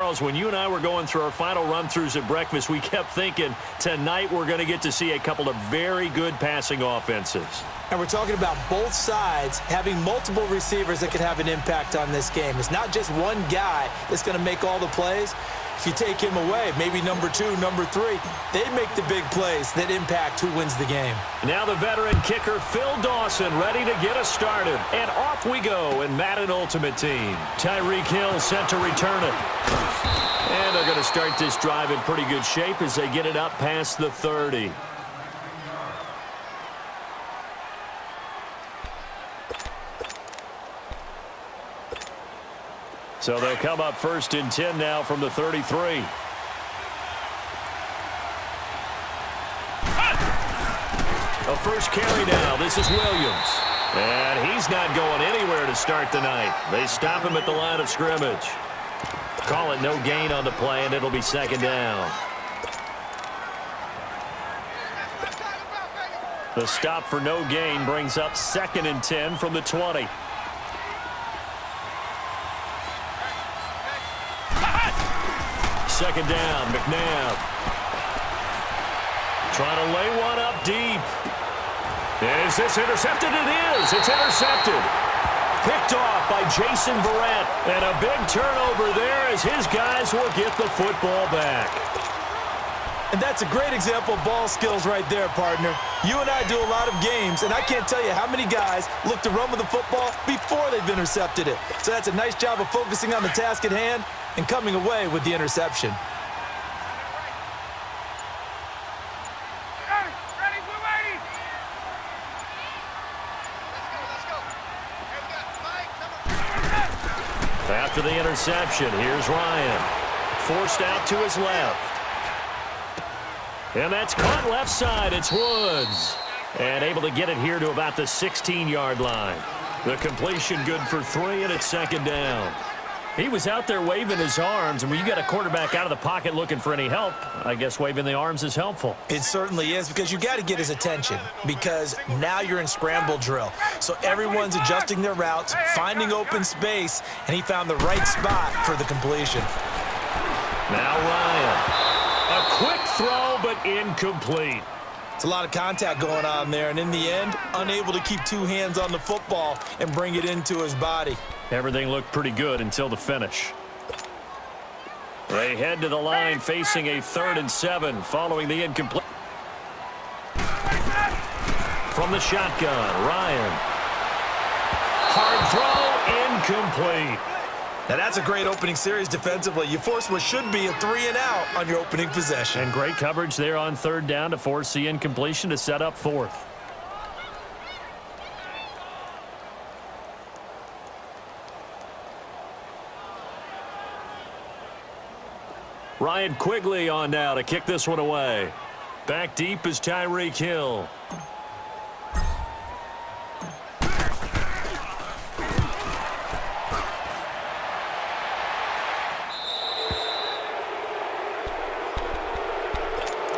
Charles, when you and I were going through our final run-throughs at breakfast, we kept thinking tonight we're going to get to see a couple of very good passing offenses. And we're talking about both sides having multiple receivers that can have an impact on this game. It's not just one guy that's going to make all the plays. If you take him away, maybe number 2, number 3, they make the big plays that impact who wins the game. Now the veteran kicker, Phil Dawson, ready to get us started. And off we go in Madden Ultimate Team. Tyreek Hill set to return it. And they're going to start this drive in pretty good shape as they get it up past the 30. So they'll come up 1st and 10 now from the 33. A first carry now. This is Williams. And he's not going anywhere to start the night. They stop him at the line of scrimmage. Call it no gain on the play, and it'll be 2nd down. The stop for no gain brings up 2nd and 10 from the 20. Second down, McNabb. Trying to lay one up deep. And is this intercepted? It is. It's intercepted. Picked off by Jason Verrett. And a big turnover there as his guys will get the football back. And that's a great example of ball skills right there, partner. You and I do a lot of games, and I can't tell you how many guys look to run with the football before they've intercepted it. So that's a nice job of focusing on the task at hand and coming away with the interception. After the interception, here's Ryan. Forced out to his left. And that's caught left side. It's Woods. And able to get it here to about the 16-yard line. The completion good for 3, and it's 2nd down. He was out there waving his arms, and when you got a quarterback out of the pocket looking for any help, I guess waving the arms is helpful. It certainly is, because you got to get his attention, because now you're in scramble drill. So everyone's adjusting their routes, finding open space, and he found the right spot for the completion. Now Ryan. A quick throw, but incomplete. It's a lot of contact going on there, and in the end, unable to keep 2 hands on the football and bring it into his body. Everything looked pretty good until the finish. They head to the line facing a 3rd and 7 following the incomplete. From the shotgun, Ryan. Hard throw, incomplete. Now that's a great opening series defensively. You force what should be a 3 and out on your opening possession. And great coverage there on 3rd down to force the incompletion to set up 4th. Ryan Quigley on now to kick this one away. Back deep is Tyreek Hill.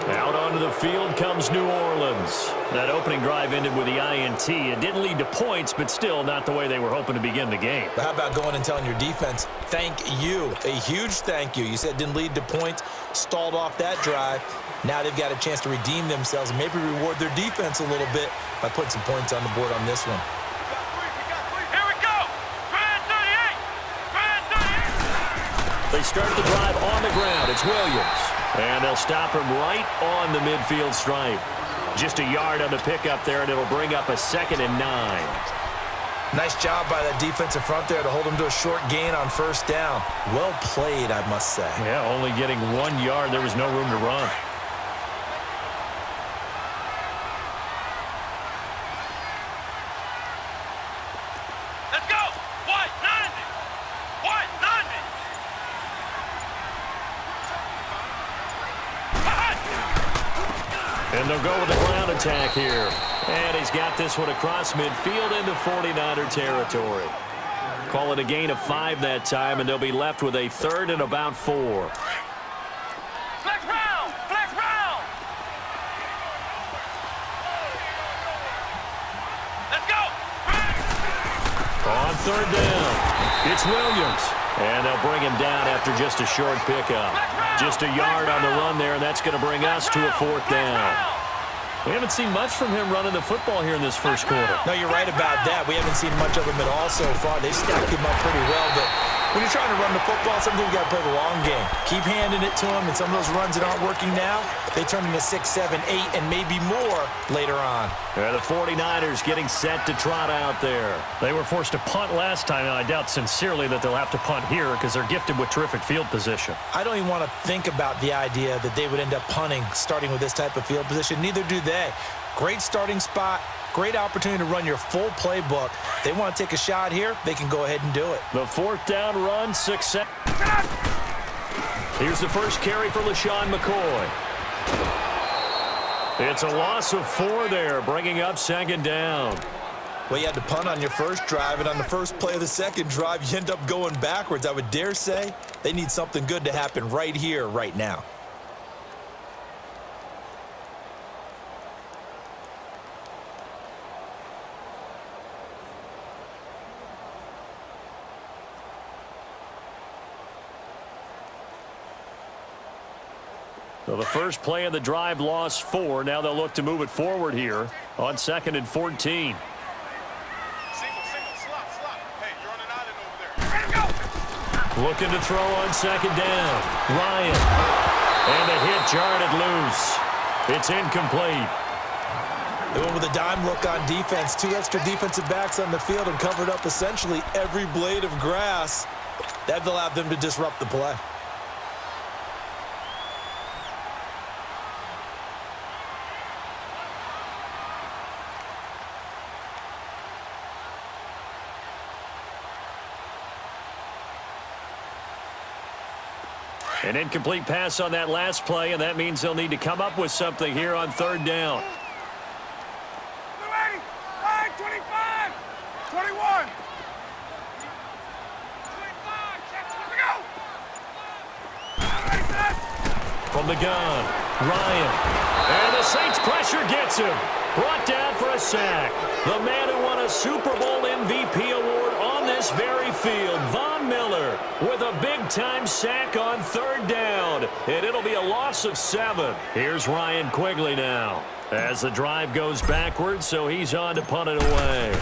Out onto the field comes New Orleans. That opening drive ended with the INT. It didn't lead to points, but still not the way they were hoping to begin the game. But how about going and telling your defense, thank you, a huge thank you. You said it didn't lead to points, stalled off that drive. Now they've got a chance to redeem themselves and maybe reward their defense a little bit by putting some points on the board on this one. Here we go! Grand 38! Grand 38! They start the drive on the ground. It's Williams. And they'll stop him right on the midfield stripe. Just a yard on the pickup there, and it'll bring up a 2nd and 9. Nice job by that defensive front there to hold him to a short gain on 1st down. Well played, I must say. Yeah, only getting 1 yard. There was no room to run. Let's go! White 90! White 90! And they'll go with the ground attack here. And he's got this one across midfield into 49er territory. Call it a gain of 5 that time, and they'll be left with a 3rd and about 4. Flex round! Flex round! Let's go! On 3rd down, it's Williams. And they'll bring him down after just a short pickup. Just a yard on the run there, and that's going to bring us to a 4th down. We haven't seen much from him running the football here in this first quarter. No, you're right about that. We haven't seen much of him at all so far. They've stacked him up pretty well, but when you're trying to run the football, sometimes you got to play the long game. Keep handing it to him, and some of those runs that aren't working now, they turn into 6, 7, 8, and maybe more later on. Yeah, the 49ers getting set to trot out there. They were forced to punt last time, and I doubt sincerely that they'll have to punt here because they're gifted with terrific field position. I don't even want to think about the idea that they would end up punting starting with this type of field position. Neither do they. Great starting spot, great opportunity to run your full playbook. They want to take a shot here, they can go ahead and do it. The 4th down run, success. Here's the first carry for LaShawn McCoy. It's a loss of 4 there, bringing up 2nd down. Well, you had to punt on your first drive, and on the first play of the second drive, you end up going backwards. I would dare say they need something good to happen right here, right now. So the first play of the drive lost 4. Now they'll look to move it forward here on 2nd and 14. Single, slot. Hey, you're on an island over there. Ready to go! Looking to throw on 2nd down. Ryan. And the hit jarred it loose. It's incomplete. They went with a dime look on defense. 2 extra defensive backs on the field and covered up essentially every blade of grass. That allowed them to disrupt the play. An incomplete pass on that last play, and that means they'll need to come up with something here on 3rd down. 25, 21. 25, From the gun, Ryan. And the Saints pressure gets him. Brought down for a sack. The man who won a Super Bowl MVP award on this very field, Von Miller, with a big-time sack on 3rd down. And it'll be a loss of 7. Here's Ryan Quigley now as the drive goes backwards, so he's on to punt it away.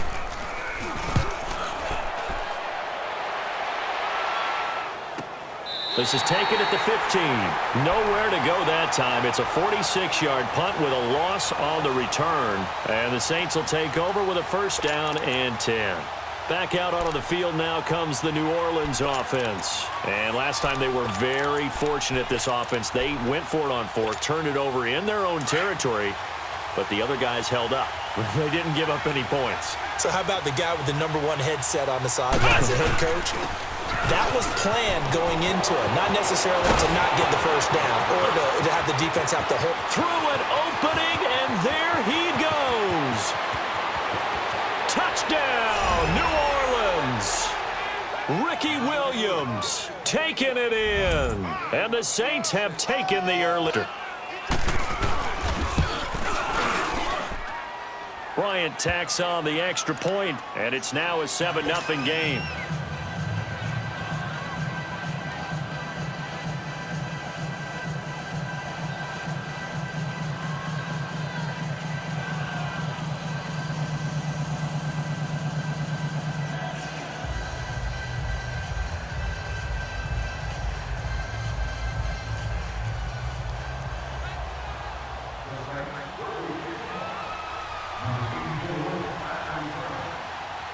This is taken at the 15. Nowhere to go that time. It's a 46-yard punt with a loss on the return. And the Saints will take over with a 1st down and 10. Back out onto the field now comes the New Orleans offense. And last time they were very fortunate, this offense. They went for it on 4, turned it over in their own territory, but the other guys held up. They didn't give up any points. So how about the guy with the #1 headset on the sidelines, the head coach? That was planned going into it, not necessarily to not get the 1st down or to have the defense have to hold. Through an opening, and there he goes. Touchdown, New Orleans. Ricky Williams taking it in. And the Saints have taken the early. Bryant tacks on the extra point, and it's now a 7-0 game.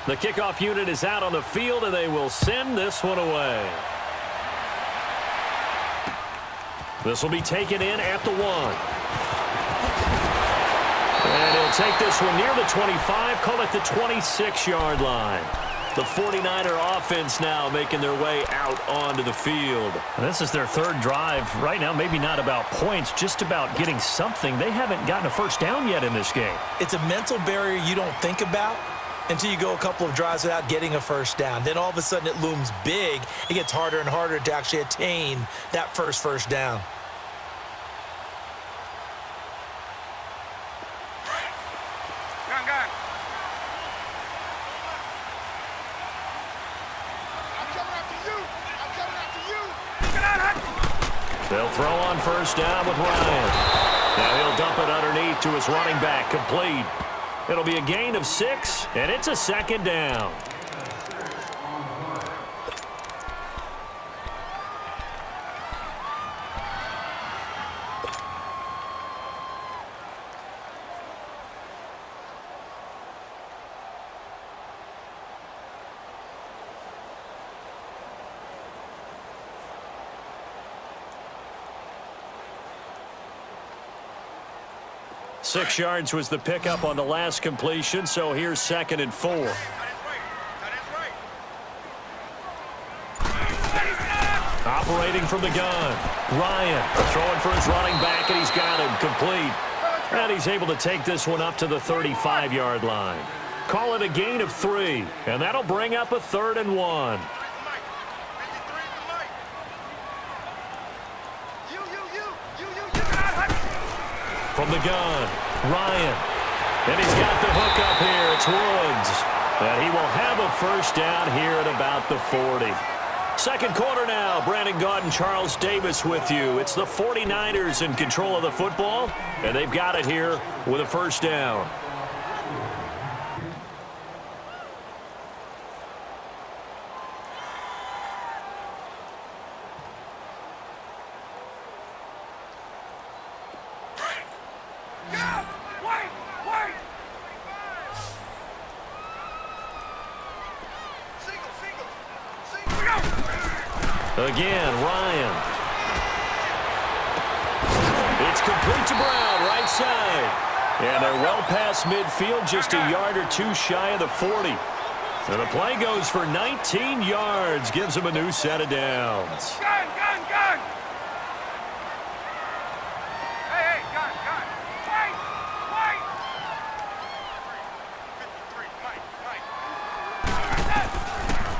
The kickoff unit is out on the field, and they will send this one away. This will be taken in at the 1. And he'll take this one near the 25, call it the 26-yard line. The 49er offense now making their way out onto the field. This is their 3rd drive. Right now, maybe not about points, just about getting something. They haven't gotten a 1st down yet in this game. It's a mental barrier you don't think about until you go a couple of drives without getting a 1st down. Then all of a sudden it looms big. It gets harder and harder to actually attain that first down. Young guy. I'm coming after you. They'll throw on first down with Ryan. Now he'll dump it underneath to his running back, complete. It'll be a gain of 6, and it's a second down. Six yards was the pickup on the last completion, so here's 2nd and 4. Operating from the gun. Ryan throwing for his running back, and he's got him complete. And he's able to take this one up to the 35-yard line. Call it a gain of 3, and that'll bring up a 3rd and 1. From the gun, Ryan. And he's got the hook up here. It's Woods. And he will have a first down here at about the 40. Second quarter now. Brandon Gaudin, Charles Davis with you. It's the 49ers in control of the football, and they've got it here with a first down. Again, Ryan. It's complete to Brown, right side. And they're well past midfield, just a yard or two shy of the 40. And the play goes for 19 yards, gives them a new set of downs. Gun! Hey, gun! Wait! 53, Mike.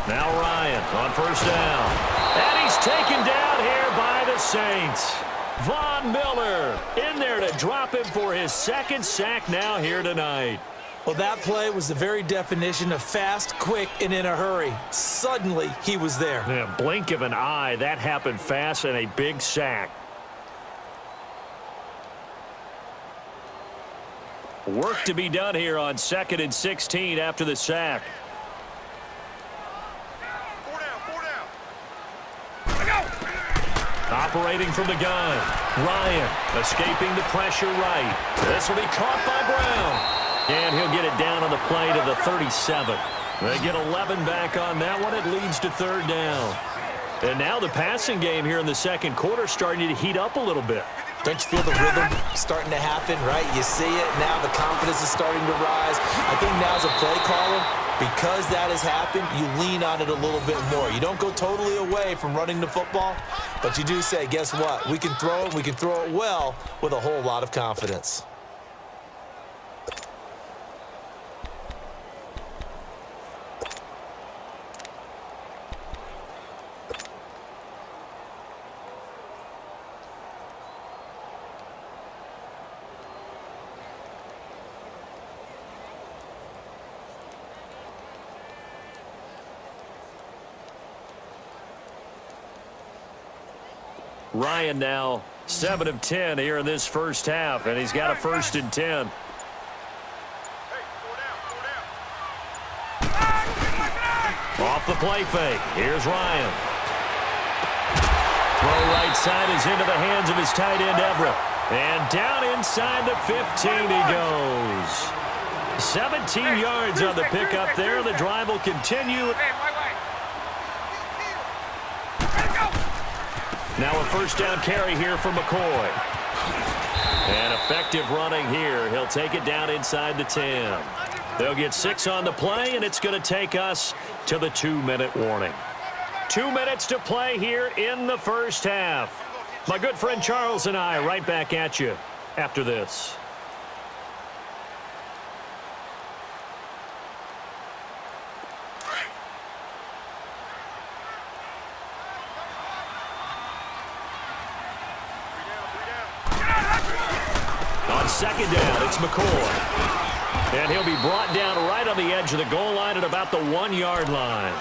Now Ryan on first down. And he's taken down here by the Saints. Von Miller in there to drop him for his 2nd sack now here tonight. Well, that play was the very definition of fast, quick, and in a hurry. Suddenly, he was there. Yeah, blink of an eye, that happened fast, and a big sack. Work to be done here on 2nd and 16 after the sack. Operating from the gun. Ryan escaping the pressure right. This will be caught by Brown. And he'll get it down on the play to the 37. They get 11 back on that one. It leads to 3rd down. And now the passing game here in the second quarter starting to heat up a little bit. Don't you feel the rhythm starting to happen, right? You see it. Now the confidence is starting to rise. I think now's a play caller. Because that has happened, you lean on it a little bit more. You don't go totally away from running the football, but you do say, guess what? We can throw it. We can throw it well with a whole lot of confidence. Ryan now 7 of 10 here in this first half, and he's got a 1st and 10. Off the play fake. Here's Ryan. Throw right side is into the hands of his tight end, Everett. And down inside the 15 he goes. 17 yards on the pickup there. The drive will continue. Now a first down carry here for McCoy. And effective running here. He'll take it down inside the 10. They'll get 6 on the play, and it's going to take us to the 2-minute warning. 2 minutes to play here in the first half. My good friend Charles and I right back at you after this. On second down, it's McCoy. And he'll be brought down right on the edge of the goal line at about the 1-yard line.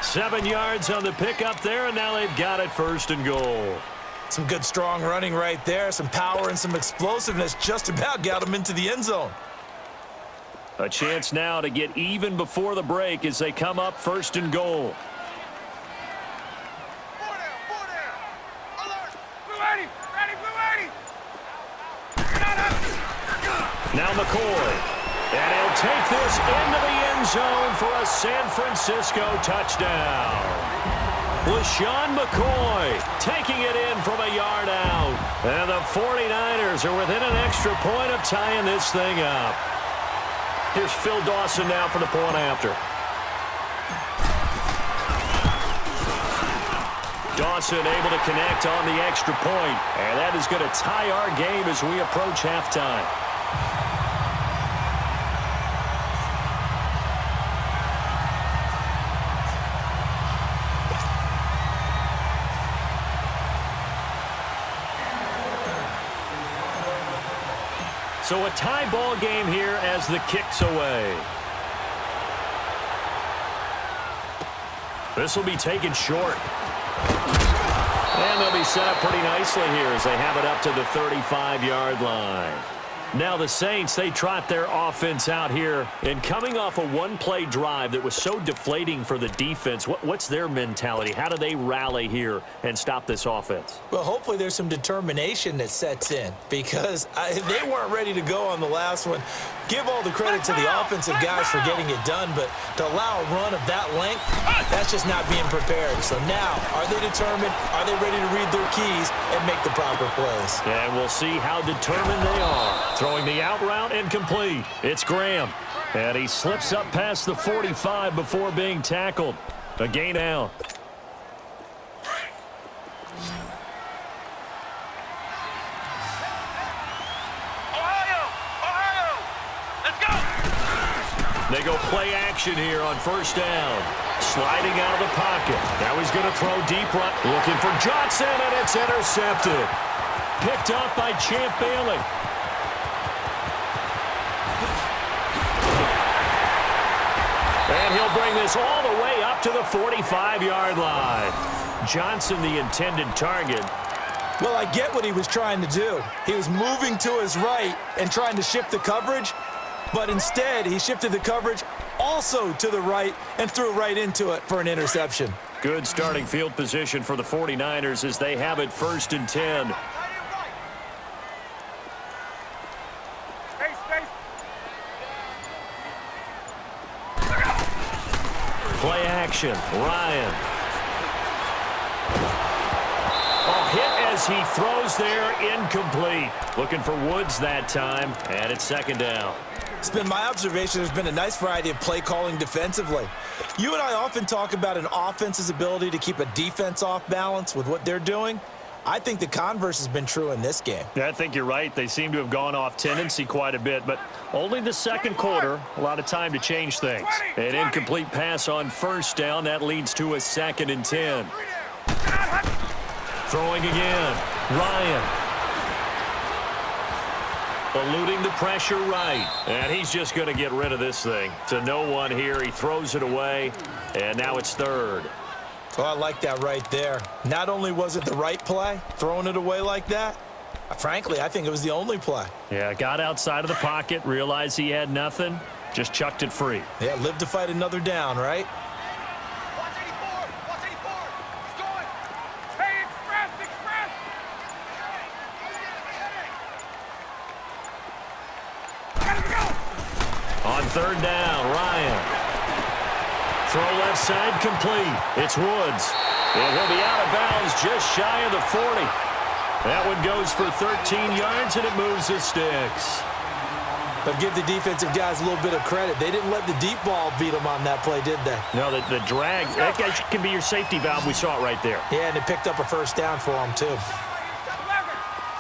7 yards on the pickup there, and now they've got it 1st and goal. Some good, strong running right there. Some power and some explosiveness just about got him into the end zone. A chance now to get even before the break as they come up 1st and goal. Now McCoy. And he'll take this into the end zone for a San Francisco touchdown. LaShawn McCoy taking it in from a yard out. And the 49ers are within an extra point of tying this thing up. Here's Phil Dawson now for the point after. Dawson able to connect on the extra point. And that is going to tie our game as we approach halftime. So a tie ball game here as the kick's away. This will be taken short. And they'll be set up pretty nicely here as they have it up to the 35-yard line. Now the Saints, they trot their offense out here. And coming off a one-play drive that was so deflating for the defense, what's their mentality? How do they rally here and stop this offense? Well, hopefully there's some determination that sets in because they weren't ready to go on the last one. Give all the credit to the offensive guys for getting it done, but to allow a run of that length, that's just not being prepared. So now, are they determined? Are they ready to read their keys and make the proper plays? And we'll see how determined they are. Throwing the out route incomplete. It's Graham. And he slips up past the 45 before being tackled. A gain out. They go play action here on 1st down. Sliding out of the pocket. Now he's going to throw deep right. Looking for Johnson, and it's intercepted. Picked up by Champ Bailey. And he'll bring this all the way up to the 45-yard line. Johnson, the intended target. Well, I get what he was trying to do. He was moving to his right and trying to shift the coverage, but instead he shifted the coverage also to the right and threw right into it for an interception. Good starting field position for the 49ers as they have it 1st and 10. Play action. Ryan. Oh, hit as he throws there. Incomplete. Looking for Woods that time. And it's 2nd down. It's been my observation there's been a nice variety of play calling defensively. You and I often talk about an offense's ability to keep a defense off balance with what they're doing. I think the converse has been true in this game. Yeah, I think you're right. They seem to have gone off tendency quite a bit, but only the 2nd quarter, a lot of time to change things. An incomplete pass on 1st down. That leads to a 2nd and 10. Throwing again. Ryan. Eluding the pressure right. And he's just going to get rid of this thing. To no one here. He throws it away, and now it's 3rd. Well, I like that right there. Not only was it the right play, throwing it away like that, frankly, I think it was the only play. Yeah, got outside of the pocket, realized he had nothing, just chucked it free. Yeah, live to fight another down, right? Watch 84. Watch 84. He's going. Hey, express, express. Gotta go. On 3rd down, Ryan. Throw left side complete. It's Woods. And he'll be out of bounds just shy of the 40. That one goes for 13 yards, and it moves the sticks. But give the defensive guys a little bit of credit. They didn't let the deep ball beat them on that play, did they? No, the drag, that can be your safety valve. We saw it right there. Yeah, and it picked up a 1st down for them, too. 11,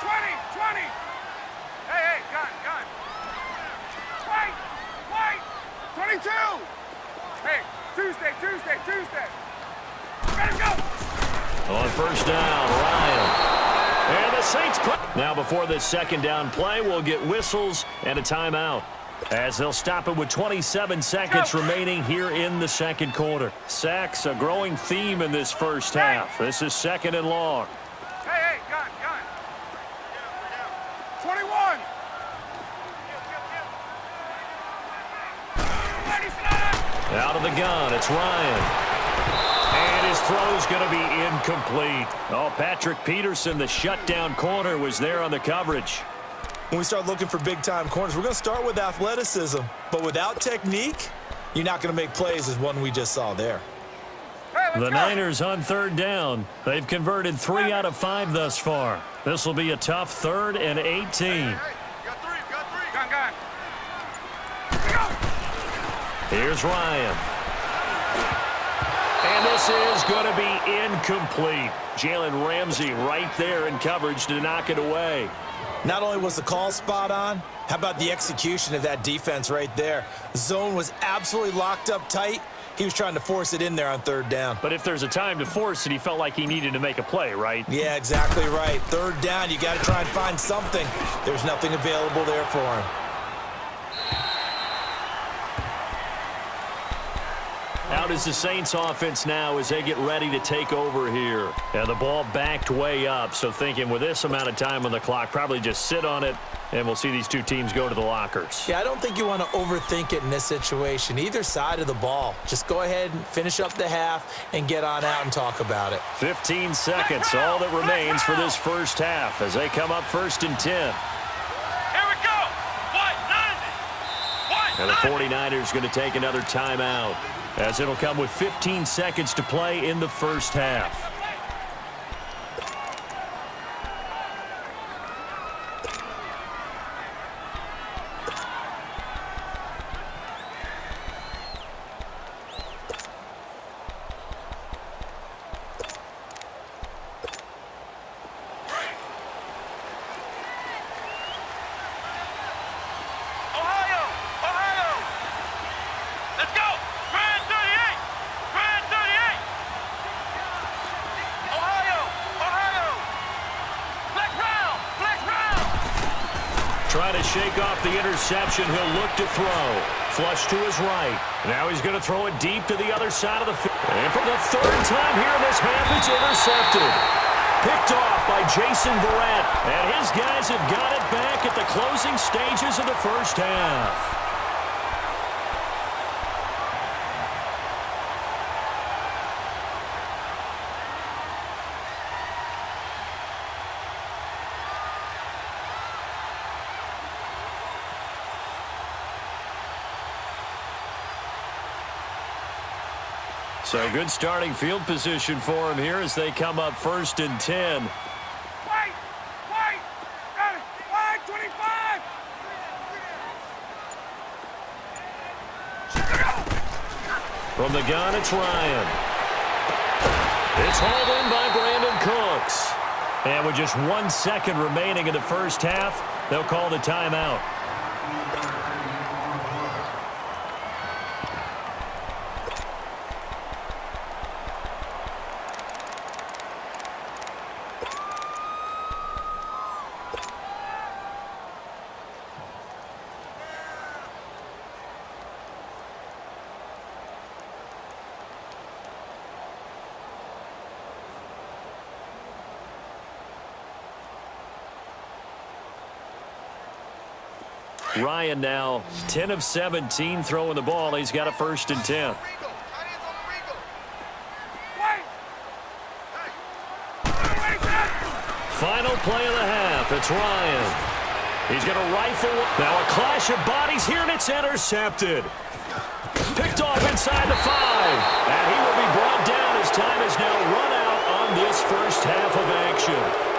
20, 20. Hey, gun. Wait. 22. Hey, Tuesday. Gotta go. On 1st down, Ryan. And the Saints play. Now before this 2nd down play, we'll get whistles and a timeout as they'll stop it with 27 seconds remaining here in the 2nd quarter. Sacks, a growing theme in this 1st half. This is 2nd and long. Hey, gun. Out of the gun, it's Ryan. And his throw's going to be incomplete. Oh, Patrick Peterson, the shutdown corner, was there on the coverage. When we start looking for big-time corners, we're going to start with athleticism. But without technique, you're not going to make plays as one we just saw there. The Niners on third down. They've converted 3 out of 5 thus far. This will be a tough 3rd and 18. Got three. Gun. Here's Ryan. And this is going to be incomplete. Jalen Ramsey right there in coverage to knock it away. Not only was the call spot on, how about the execution of that defense right there? Zone was absolutely locked up tight. He was trying to force it in there on 3rd down. But if there's a time to force it, he felt like he needed to make a play, right? Yeah, exactly right. 3rd down, you got to try and find something. There's nothing available there for him. Out is the Saints offense now as they get ready to take over here. And the ball backed way up, so thinking with this amount of time on the clock, probably just sit on it, and we'll see these two teams go to the lockers. Yeah, I don't think you want to overthink it in this situation. Either side of the ball. Just go ahead and finish up the half and get on out and talk about it. 15 seconds, all that remains for this first half as they come up 1st and 10. Here we go. And the 49ers going to take another timeout, as it'll come with 15 seconds to play in the first half. Trying to shake off the interception. He'll look to throw. Flush to his right. Now he's going to throw it deep to the other side of the field. And for the 3rd time here in this half, it's intercepted. Picked off by Jason Verrett. And his guys have got it back at the closing stages of the first half. So good starting field position for him here as they come up 1st and 10. Wait! Got it! Wide, 25! From the gun, it's Ryan. It's hauled in by Brandon Cooks. And with just 1 second remaining in the first half, they'll call the timeout. Ryan now 10 of 17 throwing the ball. He's got a 1st and 10. Final play of the half. It's Ryan. He's going to rifle. Now a clash of bodies here, and it's intercepted. Picked off inside the 5. And he will be brought down as time is now run out on this first half of action.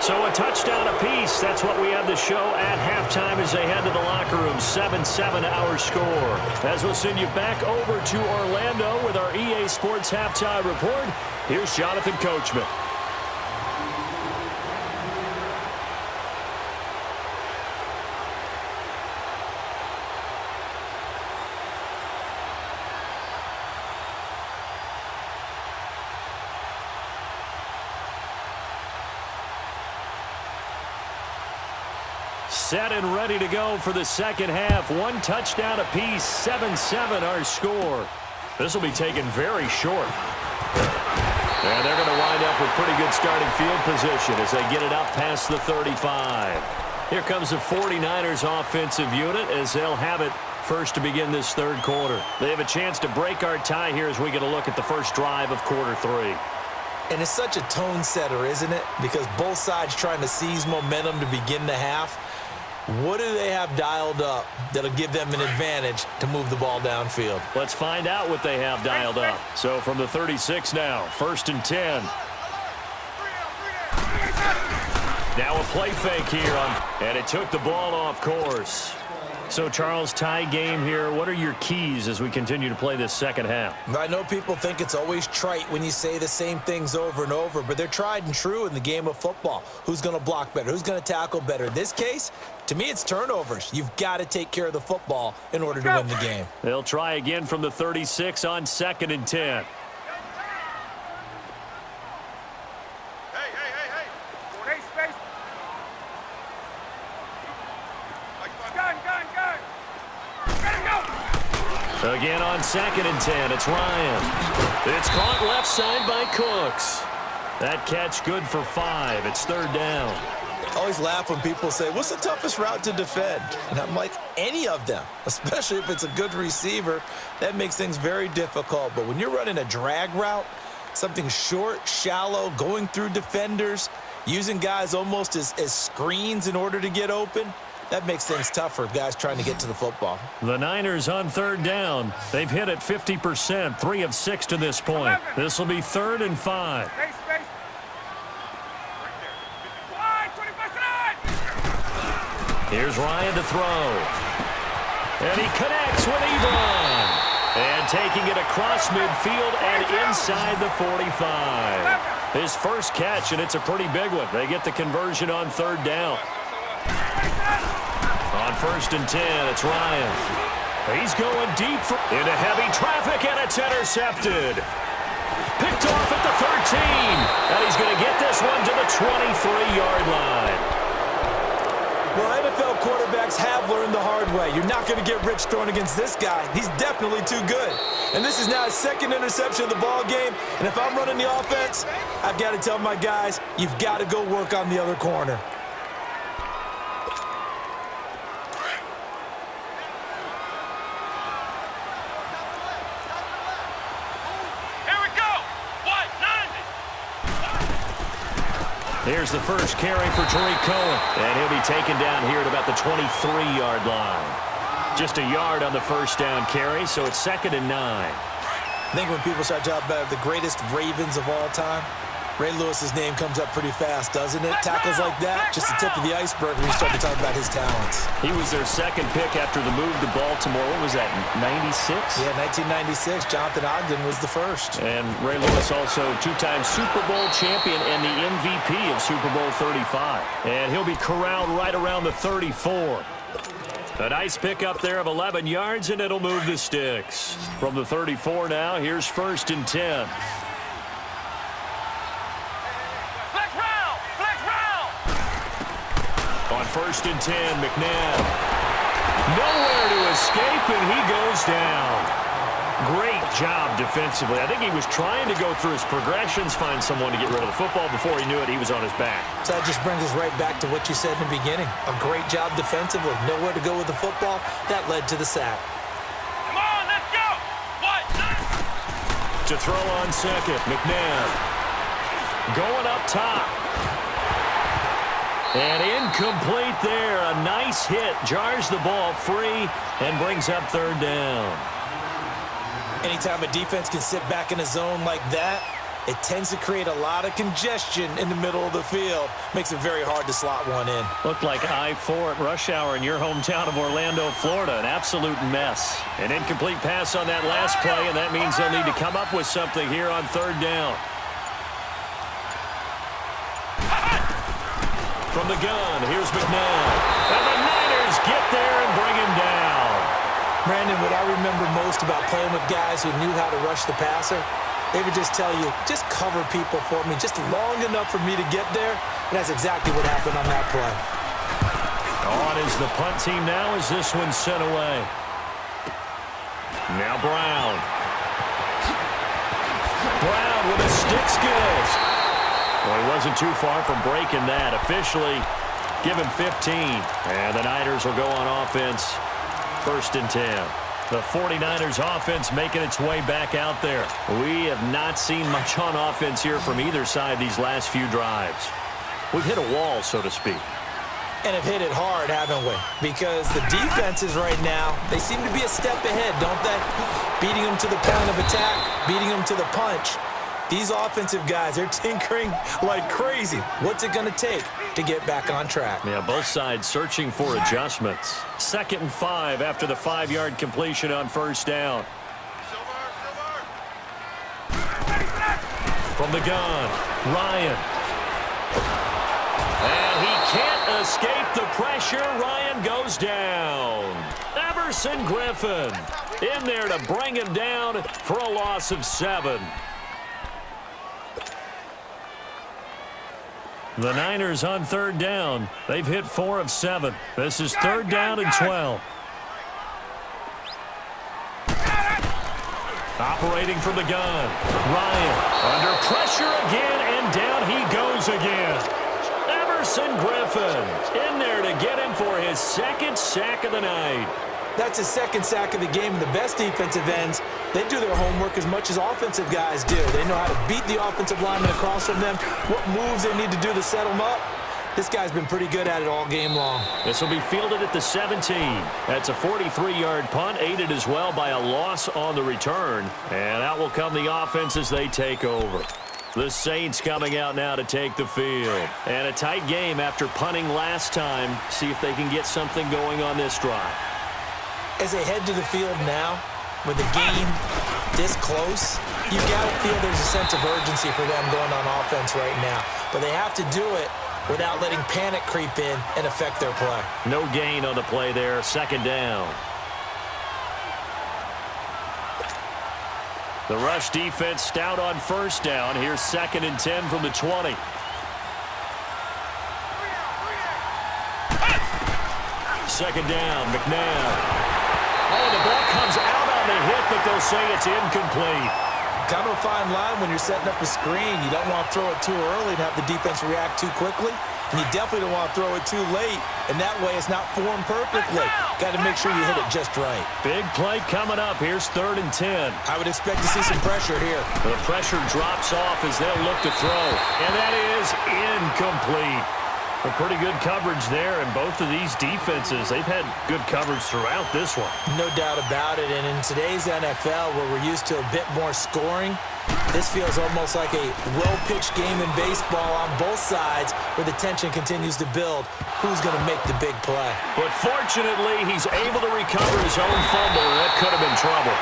So a touchdown apiece. That's what we have to show at halftime as they head to the locker room. 7-7 our score. As we'll send you back over to Orlando with our EA Sports Halftime Report, here's Jonathan Coachman. Set and ready to go for the second half. 1 touchdown apiece, 7-7 our score. This will be taken very short. And they're going to wind up with pretty good starting field position as they get it up past the 35. Here comes the 49ers offensive unit as they'll have it first to begin this third quarter. They have a chance to break our tie here as we get a look at the first drive of quarter 3. And it's such a tone setter, isn't it? Because both sides trying to seize momentum to begin the half. What do they have dialed up that'll give them an advantage to move the ball downfield? Let's find out what they have dialed up. So from the 36 now, 1st and 10. Now a play fake here, and it took the ball off course. So, Charles, tie game here. What are your keys as we continue to play this second half? I know people think it's always trite when you say the same things over and over, but they're tried and true in the game of football. Who's going to block better? Who's going to tackle better? In this case, to me, it's turnovers. You've got to take care of the football in order to win the game. They'll try again from the 36 on 2nd and 10. Again on 2nd and 10, it's Ryan. It's caught left side by Cooks. That catch good for 5. It's 3rd down. I always laugh when people say, what's the toughest route to defend? And I'm like, any of them, especially if it's a good receiver. That makes things very difficult. But when you're running a drag route, something short, shallow, going through defenders, using guys almost as screens in order to get open, that makes things tougher, guys trying to get to the football. The Niners on 3rd down. They've hit it 50%, 3 of 6 to this point. This will be 3rd and 5. Here's Ryan to throw. And he connects with Ebron. And taking it across midfield and inside the 45. His first catch, and it's a pretty big one. They get the conversion on 3rd down. On 1st and 10, it's Ryan. He's going deep into heavy traffic, and it's intercepted. Picked off at the 13, and he's going to get this one to the 23-yard line. Well, NFL quarterbacks have learned the hard way. You're not going to get rich throwing against this guy. He's definitely too good. And this is now his 2nd interception of the ball game. And if I'm running the offense, I've got to tell my guys, you've got to go work on the other corner. Here's the first carry for Tariq Cohen. And he'll be taken down here at about the 23-yard line. Just a yard on the first down carry, so it's 2nd and 9. I think when people start talking about the greatest Ravens of all time, Ray Lewis's name comes up pretty fast, doesn't it? Tackles like that, just the tip of the iceberg when you start to talk about his talents. He was their 2nd pick after the move to Baltimore. What was that, 96? Yeah, 1996. Jonathan Ogden was the first. And Ray Lewis also 2-time Super Bowl champion and the MVP of Super Bowl 35. And he'll be corralled right around the 34. A nice pick up there of 11 yards, and it'll move the sticks. From the 34 now, here's 1st and 10. On 1st and 10, McNabb. Nowhere to escape, and he goes down. Great job defensively. I think he was trying to go through his progressions, find someone to get rid of the football. Before he knew it, he was on his back. So that just brings us right back to what you said in the beginning. A great job defensively. Nowhere to go with the football. That led to the sack. Come on, let's go! To throw on 2nd, McNabb. Going up top. And incomplete there. A nice hit. Jars the ball free and brings up 3rd down. Anytime a defense can sit back in a zone like that, it tends to create a lot of congestion in the middle of the field. Makes it very hard to slot one in. Looked like I-4 at rush hour in your hometown of Orlando, Florida. An absolute mess. An incomplete pass on that last play, and that means they'll need to come up with something here on 3rd down. From the gun, here's McNabb. And the Niners get there and bring him down. Brandon, what I remember most about playing with guys who knew how to rush the passer, they would just tell you, just cover people for me, just long enough for me to get there. And that's exactly what happened on that play. On is the punt team now as this one's sent away. Now Brown. Brown with a stick skills. Well, he wasn't too far from breaking that. Officially, give him 15. And the Niners will go on offense first and 10. The 49ers offense making its way back out there. We have not seen much on offense here from either side these last few drives. We've hit a wall, so to speak. And have hit it hard, haven't we? Because the defenses right now, they seem to be a step ahead, don't they? Beating them to the point of attack, beating them to the punch. These offensive guys, they're tinkering like crazy. What's it going to take to get back on track? Yeah, both sides searching for adjustments. 2nd and 5 after the 5-yard completion on first down. From the gun, Ryan. And he can't escape the pressure. Ryan goes down. Everson Griffin in there to bring him down for a loss of 7. The Niners on 3rd down. They've hit 4 of 7. This is 3rd down and 12. Operating from the gun. Ryan under pressure again, and down he goes again. Everson Griffin in there to get him for his 2nd sack of the night. That's his 2nd sack of the game, and the best defensive ends, they do their homework as much as offensive guys do. They know how to beat the offensive lineman across from them, what moves they need to do to set them up. This guy's been pretty good at it all game long. This will be fielded at the 17. That's a 43-yard punt, aided as well by a loss on the return. And out will come the offense as they take over. The Saints coming out now to take the field. And a tight game after punting last time. See if they can get something going on this drive. As they head to the field now, with the game this close, you got to feel there's a sense of urgency for them going on offense right now. But they have to do it without letting panic creep in and affect their play. No gain on the play there, 2nd down. The rush defense stout on first down. Here's 2nd and 10 from the 20. Second down, McNabb. Oh, the ball comes out on the hit, but they'll say it's incomplete. Kind of a fine line when you're setting up a screen. You don't want to throw it too early and have the defense react too quickly. And you definitely don't want to throw it too late, and that way it's not formed perfectly. Got to make sure you hit it just right. Big play coming up. Here's 3rd and 10. I would expect to see some pressure here. The pressure drops off as they'll look to throw, and that is incomplete. A pretty good coverage there, and both of these defenses, they've had good coverage throughout this one. No doubt about it, and in today's NFL, where we're used to a bit more scoring, this feels almost like a well-pitched game in baseball on both sides where the tension continues to build. Who's going to make the big play? But fortunately, he's able to recover his own fumble, and that could have been trouble.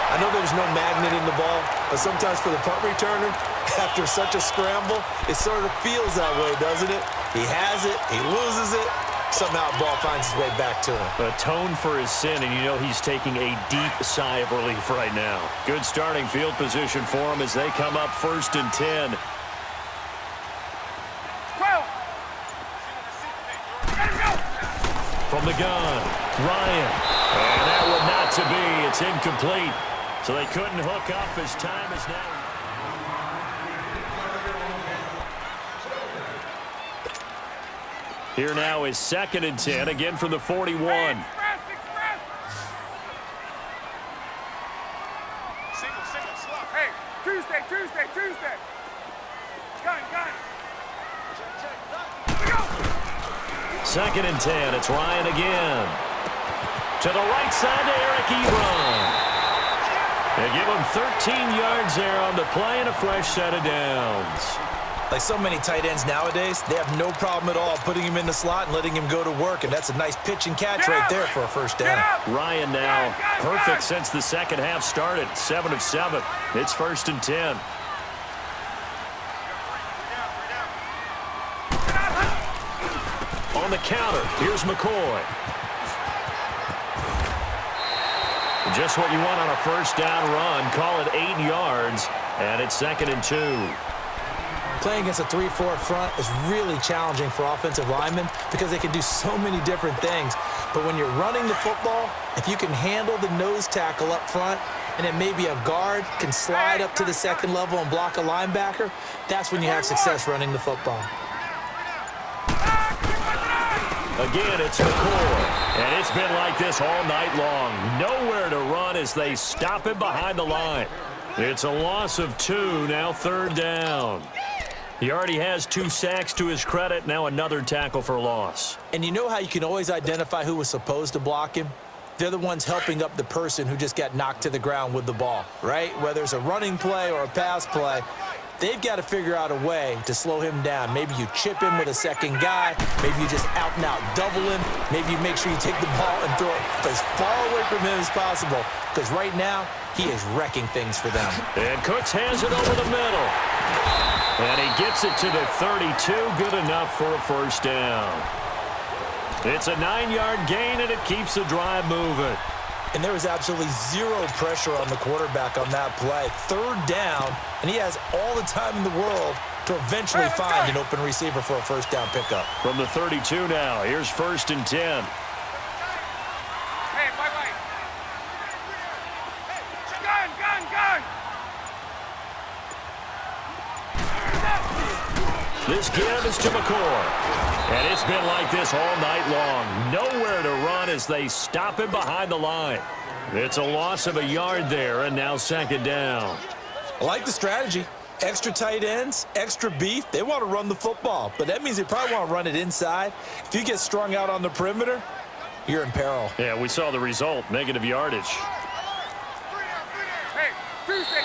I know there's no magnet in the ball, but sometimes for the punt returner, after such a scramble, it sort of feels that way, doesn't it? He has it, he loses it, somehow the ball finds its way back to him. Atone for his sin, and you know he's taking a deep sigh of relief right now. Good starting field position for him as they come up 1st and 10. 12. Let him go. From the gun, Ryan. And that would not to be. It's incomplete. So they couldn't hook up as time is now. Here now is 2nd and 10, again from the 41. Express. Single, slot. Hey, Tuesday. Gun. Here we go. 2nd and 10, it's Ryan again. To the right side to Eric Ebron. They give him 13 yards there on the play and a fresh set of downs. Like so many tight ends nowadays, they have no problem at all putting him in the slot and letting him go to work, and that's a nice pitch and catch right there for a first down. Ryan now perfect since the second half started, 7 of 7. It's 1st and 10. On the counter, here's McCoy. Just what you want on a first down run. Call it 8 yards, and it's 2nd and 2. Playing against a 3-4 front is really challenging for offensive linemen because they can do so many different things. But when you're running the football, if you can handle the nose tackle up front and then maybe a guard can slide up to the second level and block a linebacker, that's when you have success running the football. Again, it's McCoy. And it's been like this all night long. Nowhere to run as they stop him behind the line. It's a loss of 2, now 3rd down. He already has 2 sacks to his credit, now another tackle for loss. And you know how you can always identify who was supposed to block him? They're the ones helping up the person who just got knocked to the ground with the ball, right? Whether it's a running play or a pass play, they've got to figure out a way to slow him down. Maybe you chip him with a second guy. Maybe you just out-and-out double him. Maybe you make sure you take the ball and throw it as far away from him as possible. Because right now, he is wrecking things for them. And Cooks has it over the middle. And he gets it to the 32. Good enough for a 1st down. It's a 9-yard gain, and it keeps the drive moving. And there was absolutely zero pressure on the quarterback on that play. 3rd down, and he has all the time in the world to eventually find an open receiver for a 1st down pickup. From the 32 now, here's 1st and 10. Hey, bye-bye. Gun. This give is to McCoy. And it's been like this all night long. Nowhere to run as they stop him behind the line. It's a loss of a yard there, and now 2nd down. I like the strategy. Extra tight ends, extra beef. They want to run the football, but that means they probably want to run it inside. If you get strung out on the perimeter, you're in peril. Yeah, we saw the result, negative yardage. Hey, Tuesday.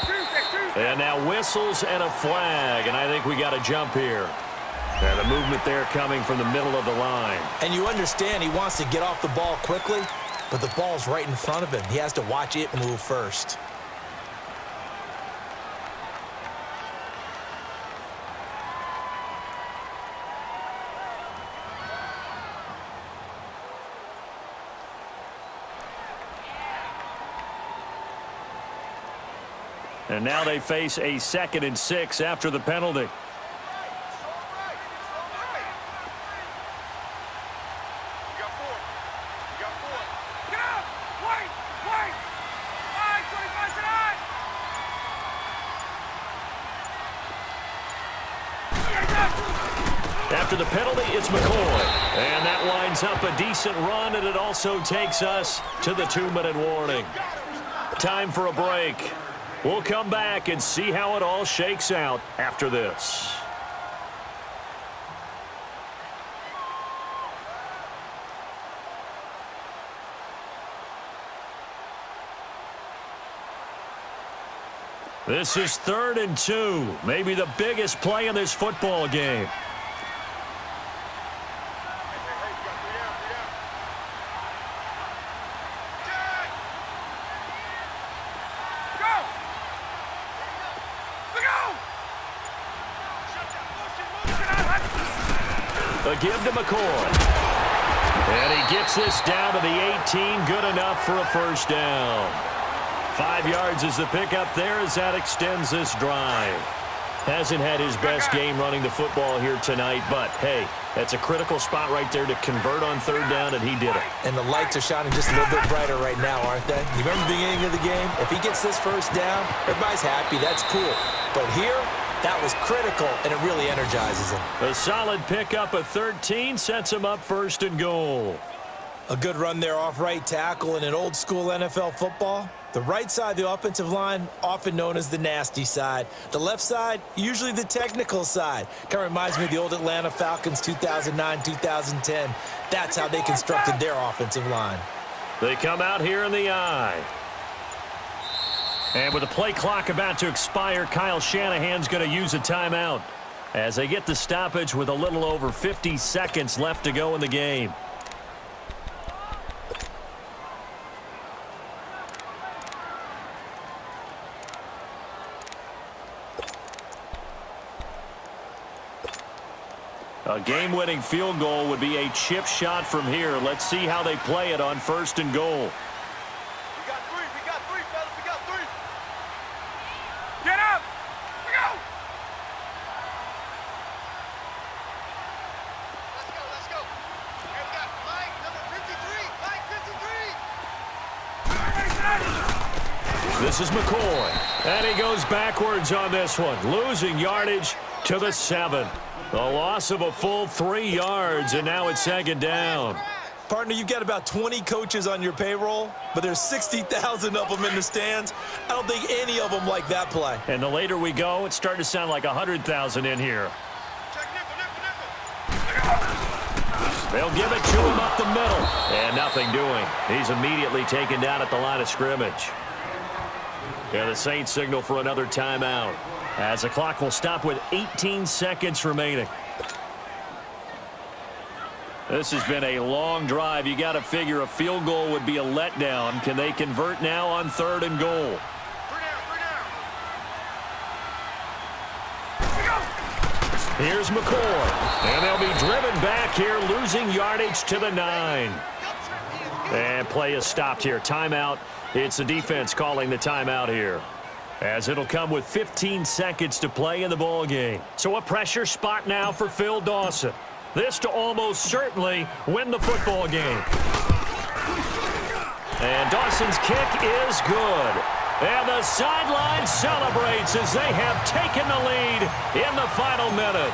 And now whistles and a flag, and I think we got a jump here. And the movement there coming from the middle of the line. And you understand he wants to get off the ball quickly, but the ball's right in front of him. He has to watch it move first. And now they face a 2nd and 6 after the penalty. After the penalty, it's McCoy. And that lines up a decent run, and it also takes us to the 2-minute warning. Time for a break. We'll come back and see how it all shakes out after this. This is 3rd and 2, maybe the biggest play in this football game. A give to McCoy. And he gets this down to the 18. Good enough for a 1st down. 5 yards is the pickup there as that extends this drive. Hasn't had his best game running the football here tonight, but, hey, that's a critical spot right there to convert on 3rd down, and he did it. And the lights are shining just a little bit brighter right now, aren't they? You remember the beginning of the game? If he gets this 1st down, everybody's happy. That's cool. But here, that was critical, and it really energizes him. A solid pickup of 13 sets him up 1st and goal. A good run there off right tackle in an old-school NFL football. The right side of the offensive line, often known as the nasty side. The left side, usually the technical side. Kind of reminds me of the old Atlanta Falcons 2009-2010. That's how they constructed their offensive line. They come out here in the eye. And with the play clock about to expire, Kyle Shanahan's going to use a timeout as they get the stoppage with a little over 50 seconds left to go in the game. A game-winning field goal would be a chip shot from here. Let's see how they play it on 1st and goal. We got three, fellas, we got 3. Get up! We go! Let's go. Hey, we got Mike, number 53. This is McCoy. And he goes backwards on this one, losing yardage to the 7. A loss of a full 3 yards, and now it's second down. Partner, you've got about 20 coaches on your payroll, but there's 60,000 of them in the stands. I don't think any of them like that play. And the later we go, it's starting to sound like 100,000 in here. They'll give it to him up the middle, and nothing doing. He's immediately taken down at the line of scrimmage. And the Saints signal for another timeout, as the clock will stop with 18 seconds remaining. This has been a long drive. You got to figure a field goal would be a letdown. Can they convert now on 3rd and goal? Here's McCoy, and they'll be driven back here, losing yardage to the 9. And play is stopped here. Timeout. It's the defense calling the timeout here, as it'll come with 15 seconds to play in the ball game. So a pressure spot now for Phil Dawson. This to almost certainly win the football game. And Dawson's kick is good. And the sideline celebrates as they have taken the lead in the final minute.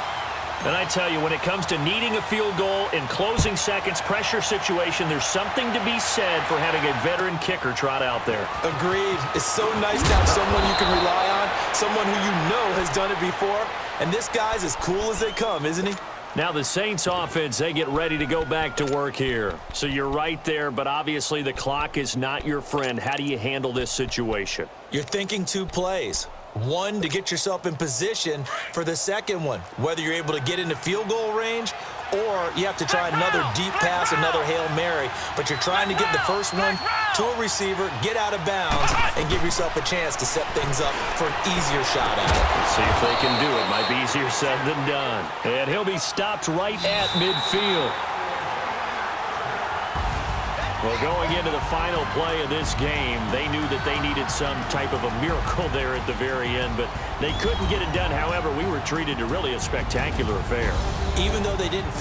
And I tell you, when it comes to needing a field goal in closing seconds, pressure situation, there's something to be said for having a veteran kicker trot out there. Agreed. It's so nice to have someone you can rely on, someone who you know has done it before. And this guy's as cool as they come, isn't he? Now the Saints offense, they get ready to go back to work here. So you're right there, but obviously the clock is not your friend. How do you handle this situation? You're thinking 2 plays. One, to get yourself in position for the second one, whether you're able to get into field goal range or you have to try another deep pass, another Hail Mary. But you're trying to get the first one to a receiver, get out of bounds, and give yourself a chance to set things up for an easier shot at it. Let's see if they can do it. Might be easier said than done. And he'll be stopped right at midfield. Well, going into the final play of this game, they knew that they needed some type of a miracle there at the very end, but they couldn't get it done. However, we were treated to really a spectacular affair. Even though they didn't